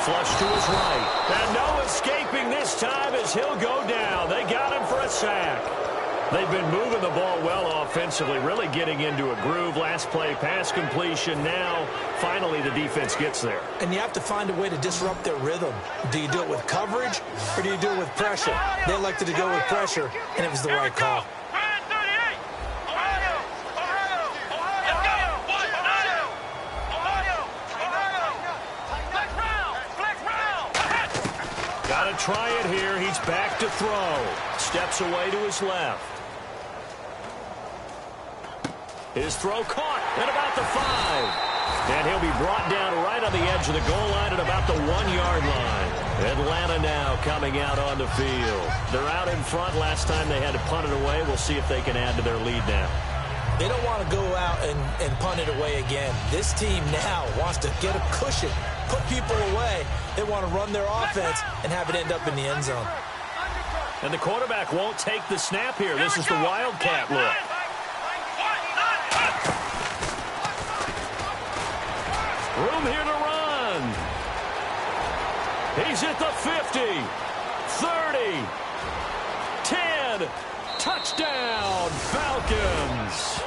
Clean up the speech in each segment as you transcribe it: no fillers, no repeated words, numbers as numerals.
Flush to his right. And no escaping this time as he'll go down. They got him for a sack. They've been moving the ball well offensively, really getting into a groove. Last play, pass completion. Now, finally, the defense gets there. And you have to find a way to disrupt their rhythm. Do you do it with coverage, or do you do it with pressure? They elected to go with pressure, and it was the right call. Got to try it here. He's back to throw. Steps away to his left. His throw caught at about the 5. And he'll be brought down right on the edge of the goal line at about the 1-yard line. Atlanta now coming out on the field. They're out in front. Last time they had to punt it away. We'll see if they can add to their lead now. They don't want to go out and punt it away again. This team now wants to get a cushion, put people away. They want to run their offense and have it end up in the end zone. And the quarterback won't take the snap here. This is the Wildcat look. Room here to run. He's at the 50, 30, 10. Touchdown, Falcons.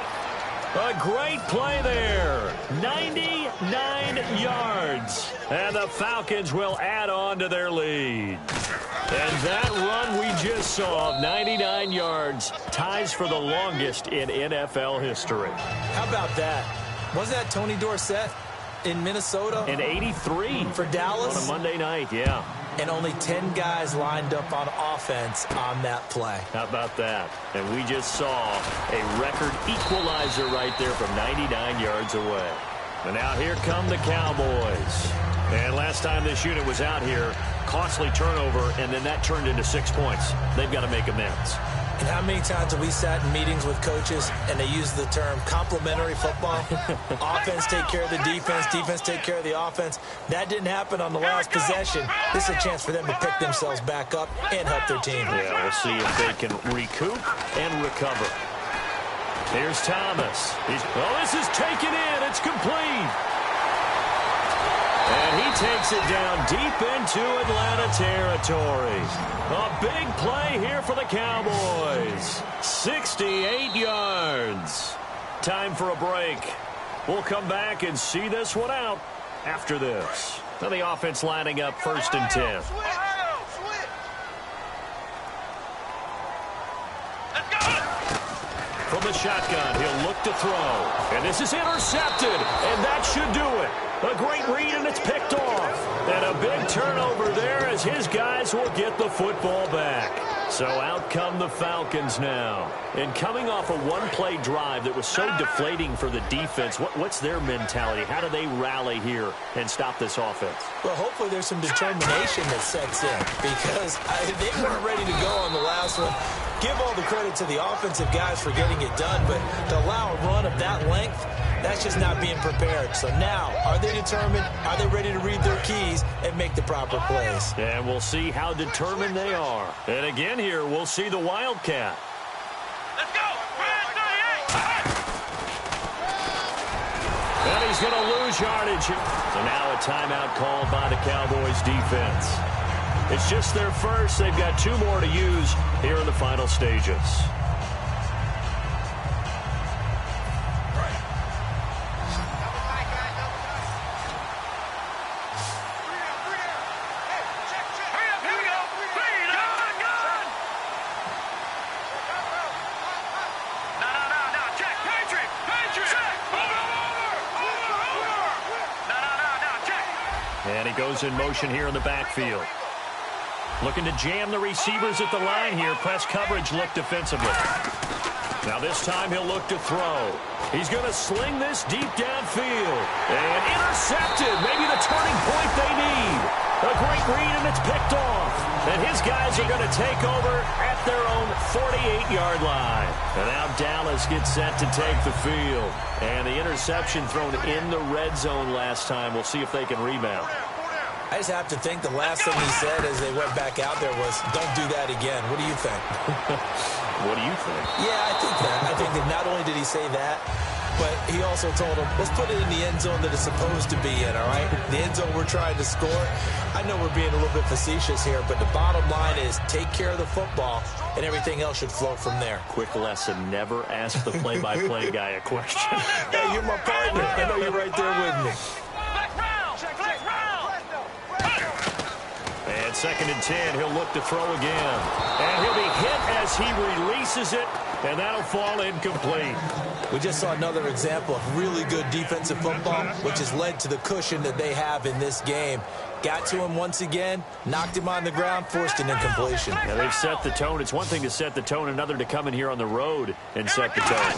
A great play there. 99 yards. And the Falcons will add on to their lead. And that run we just saw of 99 yards ties for the longest in NFL history. How about that? Was that Tony Dorsett in Minnesota? In 83. For Dallas? On a Monday night, yeah. And only 10 guys lined up on offense on that play. How about that? And we just saw a record equalizer right there from 99 yards away. And now here come the Cowboys. And last time this unit was out here, costly turnover, and then that turned into 6 points. They've got to make amends. And how many times have we sat in meetings with coaches and they use the term complementary football? Offense take care of the defense, defense take care of the offense. That didn't happen on the last possession. This is a chance for them to pick themselves back up and help their team. Yeah, we'll see if they can recoup and recover. Here's Thomas. This is taken in. It's complete. And he takes it down deep into Atlanta territory. A big play here for the Cowboys. 68 yards. Time for a break. We'll come back and see this one out after this. Now the offense lining up 1st and 10. From the shotgun, he'll look to throw. And this is intercepted, and that should do it. A great read, and it's picked off. And a big turnover there as his guys will get the football back. So out come the Falcons now. And coming off a one-play drive that was so deflating for the defense, what's their mentality? How do they rally here and stop this offense? Well, hopefully there's some determination that sets in because they weren't ready to go on the last one. Give all the credit to the offensive guys for getting it done, but to allow a run of that length, that's just not being prepared. So now, are they determined? Are they ready to read their keys and make the proper plays? And we'll see how determined they are. And again here, we'll see the Wildcat. Let's go! And he's going to lose yardage. So now a timeout called by the Cowboys defense. It's just their first. They've got 2 more to use here in the final stages. And he goes in motion here in the backfield. Looking to jam the receivers at the line here. Press coverage look defensively. Now this time he'll look to throw. He's going to sling this deep downfield. And intercepted. Maybe the turning point they need. A great read, and it's picked off. And his guys are going to take over at their own 48-yard line. And now Dallas gets set to take the field. And the interception thrown in the red zone last time. We'll see if they can rebound. I just have to think the last thing he said as they went back out there was, don't do that again. What do you think? What do you think? Yeah, I think that. I think that not only did he say that, but he also told him, let's put it in the end zone that it's supposed to be in, all right? The end zone we're trying to score. I know we're being a little bit facetious here, but the bottom line is take care of the football, and everything else should flow from there. Quick lesson, never ask the play-by-play guy a question. Hey, you're my partner. I know you're right there with me. And 2nd and 10, he'll look to throw again. And he'll be hit as he releases it, and that'll fall incomplete. We just saw another example of really good defensive football, which has led to the cushion that they have in this game. Got to him once again, knocked him on the ground, forced an incompletion. Yeah, they've set the tone. It's one thing to set the tone, another to come in here on the road and set the tone.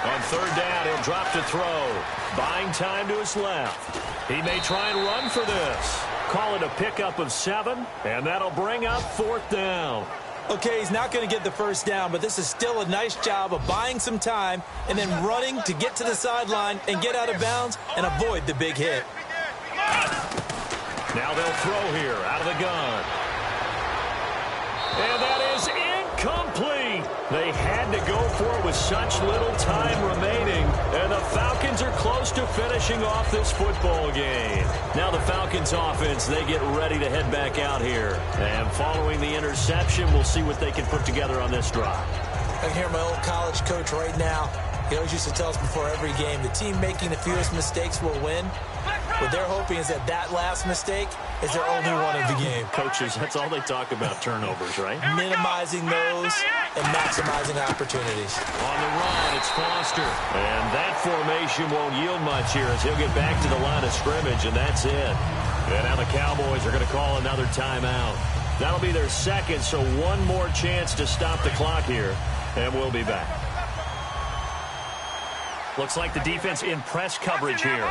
On 3rd down, he'll drop to throw. Buying time to his left. He may try and run for this. Call it a pickup of 7, and that'll bring up 4th down. Okay, he's not going to get the first down, but this is still a nice job of buying some time and then running to get to the sideline and get out of bounds and avoid the big hit. Now they'll throw here out of the gun. And that is incomplete. They had to go for it with such little time remaining. And the Falcons are close to finishing off this football game. Now the Falcons offense, they get ready to head back out here. And following the interception, we'll see what they can put together on this drive. I can hear my old college coach right now. He always used to tell us before every game, the team making the fewest mistakes will win. What they're hoping is that last mistake is their only one of the game. Coaches, that's all they talk about, turnovers, right? Minimizing those and maximizing opportunities. On the run, it's Foster. And that formation won't yield much here as he'll get back to the line of scrimmage, and that's it. And now the Cowboys are going to call another timeout. That'll be their 2nd, so one more chance to stop the clock here, and we'll be back. Looks like the defense in press coverage here.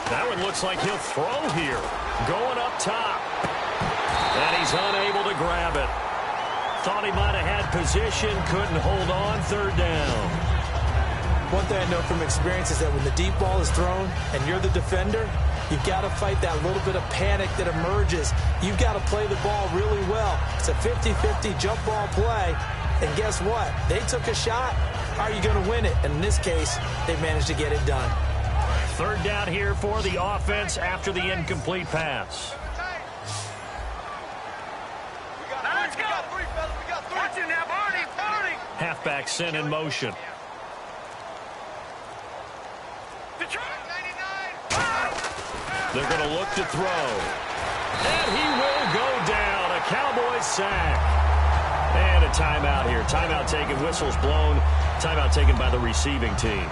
That one looks like he'll throw here. Going up top. And he's unable to grab it. Thought he might have had position. Couldn't hold on. 3rd down. One thing I know from experience is that when the deep ball is thrown and you're the defender, you've got to fight that little bit of panic that emerges. You've got to play the ball really well. It's a 50-50 jump ball play. And guess what? They took a shot. How are you going to win it? And in this case, they managed to get it done. 3rd down here for the offense after the incomplete pass. Let's go. We got 3, fellas. We got 3. Watch it now, Barney. Halfback sent in motion. They're going to look to throw. And he will go down. A Cowboys sack. And a timeout here. Timeout taken. Whistles blown. Timeout taken by the receiving team.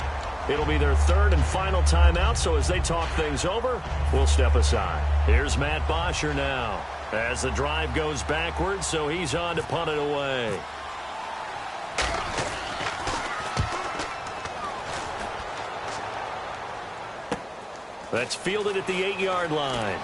It'll be their 3rd and final timeout, so as they talk things over, we'll step aside. Here's Matt Bosher now as the drive goes backwards, so he's on to punt it away. That's fielded at the 8-yard line.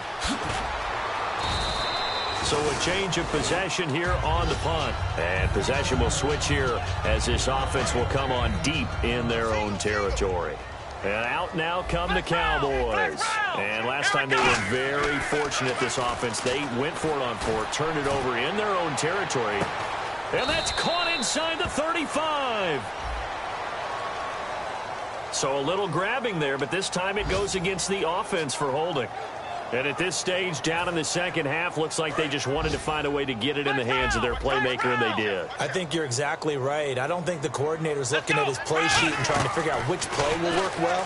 So a change of possession here on the punt. And possession will switch here as this offense will come on deep in their own territory. And out now come the Cowboys. And last time they were very fortunate, this offense. They went for it on 4, turned it over in their own territory. And that's caught inside the 35. So a little grabbing there, but this time it goes against the offense for holding. And at this stage, down in the 2nd half, looks like they just wanted to find a way to get it in the hands of their playmaker, and they did. I think you're exactly right. I don't think the coordinator's looking at his play sheet and trying to figure out which play will work well.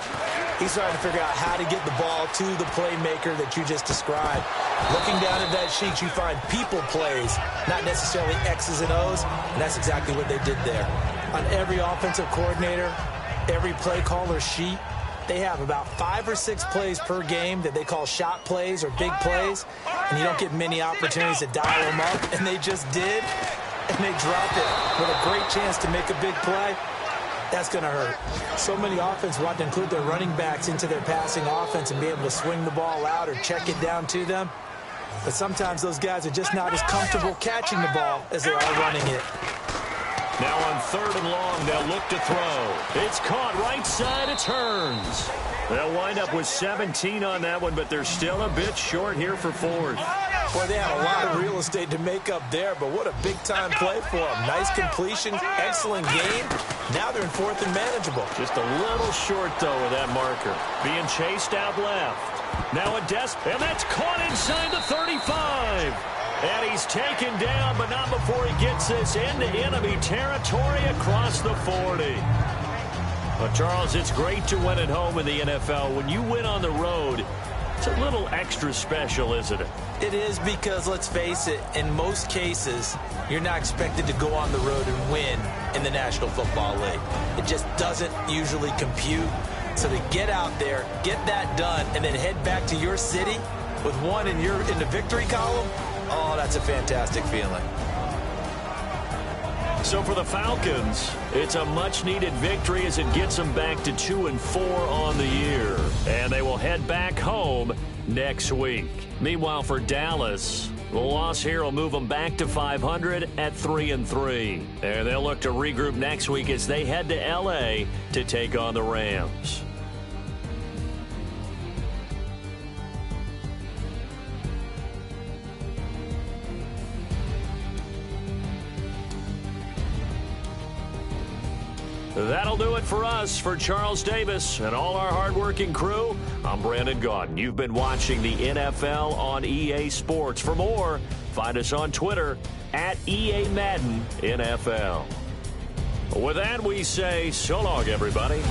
He's trying to figure out how to get the ball to the playmaker that you just described. Looking down at that sheet, you find people plays, not necessarily X's and O's, and that's exactly what they did there. On every offensive coordinator, every play caller sheet, they have about 5 or 6 plays per game that they call shot plays or big plays, and you don't get many opportunities to dial them up, and they just did, and they dropped it with a great chance to make a big play. That's going to hurt. So many offenses want to include their running backs into their passing offense and be able to swing the ball out or check it down to them, but sometimes those guys are just not as comfortable catching the ball as they are running it. Now on 3rd and long, they'll look to throw. It's caught right side. It turns. They'll wind up with 17 on that one, but they're still a bit short here for 4th. Well, they had a lot of real estate to make up there, but what a big-time play for them. Nice completion, excellent game. Now they're in 4th and manageable. Just a little short, though, with that marker. Being chased out left. Now a and that's caught inside the 35. And he's taken down, but not before he gets this into enemy territory across the 40. But, Charles, it's great to win at home in the NFL. When you win on the road, it's a little extra special, isn't it? It is because, let's face it, in most cases, you're not expected to go on the road and win in the National Football League. It just doesn't usually compute. So to get out there, get that done, and then head back to your city with one in the victory column, oh, that's a fantastic feeling. So for the Falcons, it's a much-needed victory as it gets them back to 2-4 on the year. And they will head back home next week. Meanwhile, for Dallas, the loss here will move them back to 500 at 3-3. And they'll look to regroup next week as they head to L.A. to take on the Rams. That'll do it for us. For Charles Davis and all our hardworking crew, I'm Brandon Gaudin. You've been watching the NFL on EA Sports. For more, find us on Twitter at EA Madden NFL. With that, we say so long, everybody.